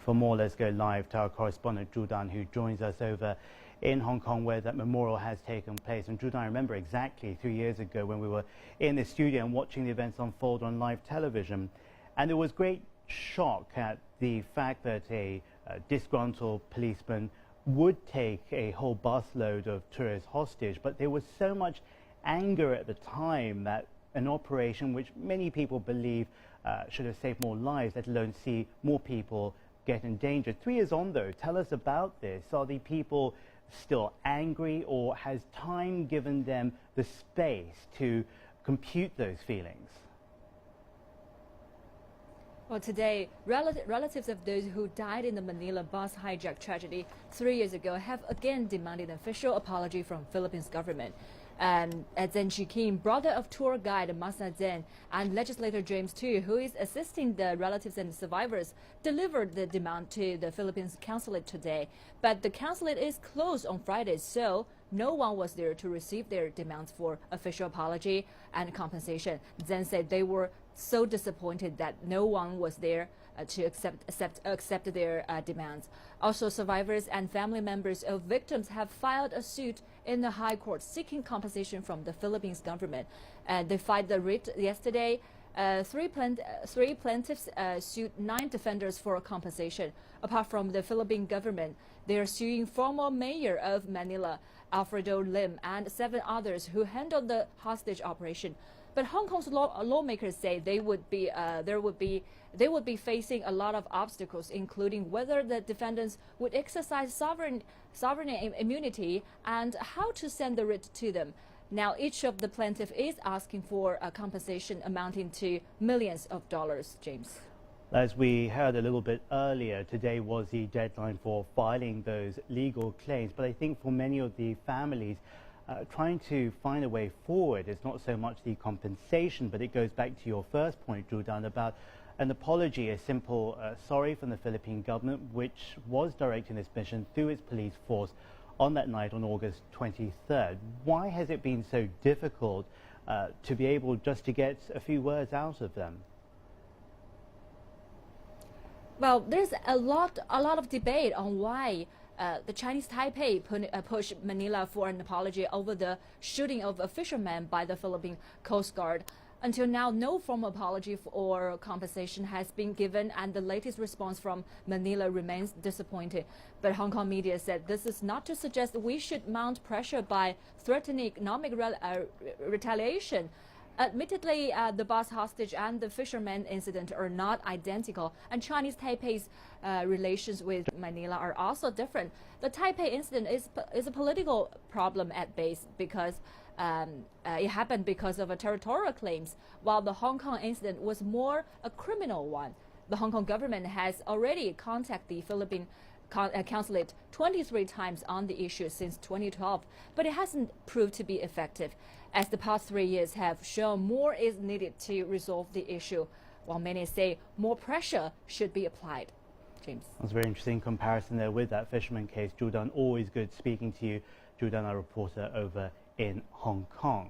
For more, let's go live to our correspondent Zhu Dan, who joins us over in Hong Kong, where that memorial has taken place. And Zhu Dan, I remember exactly 3 years ago when we were in the studio and watching the events unfold on live television. And there was great shock at the fact that a disgruntled policeman would take a whole busload of tourists hostage. But there was so much anger at the time that an operation which many people believe should have saved more lives, let alone see more people get endangered. 3 years on, though, tell us about this. Are the people still angry, or has time given them the space to compute those feelings? Well, today, relatives of those who died in the Manila bus hijack tragedy 3 years ago have again demanded an official apology from Philippines government. Zhen Chiqing, brother of tour guide Masa Zhen, and legislator James Tu, who is assisting the relatives and survivors, delivered the demand to the Philippines consulate today. But the consulate is closed on Friday, so no one was there to receive their demands for official apology and compensation. Zhen said they were so disappointed that no one was there to accept their demands. Also, survivors and family members of victims have filed a suit in the High Court seeking compensation from the Philippines government. They filed the writ yesterday. Three plaintiffs sued 9 defenders for compensation. Apart from the Philippine government, they are suing former mayor of Manila, Alfredo Lim, and 7 others who handled the hostage operation. But Hong Kong's lawmakers say they would be facing a lot of obstacles, including whether the defendants would exercise sovereign immunity and how to send the writ to them. Now, each of the plaintiffs is asking for a compensation amounting to millions of dollars. James. As we heard a little bit earlier, today was the deadline for filing those legal claims. But I think for many of the families, trying to find a way forward is not so much the compensation, but it goes back to your first point, Zhu Dan, about an apology, a simple sorry from the Philippine government, which was directing this mission through its police force on that night on August 23rd. Why has it been so difficult to be able just to get a few words out of them? Well, there's a lot of debate on why the Chinese Taipei pushed Manila for an apology over the shooting of a fisherman by the Philippine Coast Guard. Until now, no formal apology or compensation has been given, and the latest response from Manila remains disappointing. But Hong Kong media said this is not to suggest we should mount pressure by threatening economic retaliation. Admittedly, the bus hostage and the fisherman incident are not identical, and Chinese Taipei's relations with Manila are also different. The Taipei incident is a political problem at base because it happened because of territorial claims, while the Hong Kong incident was more a criminal one. The Hong Kong government has already contacted the Philippine consulate 23 times on the issue since 2012, but it hasn't proved to be effective. As the past 3 years have shown, more is needed to resolve the issue, while many say more pressure should be applied. James. That's a very interesting comparison there with that fisherman case. Zhu Dan, always good speaking to you. Zhu Dan, our reporter over in Hong Kong.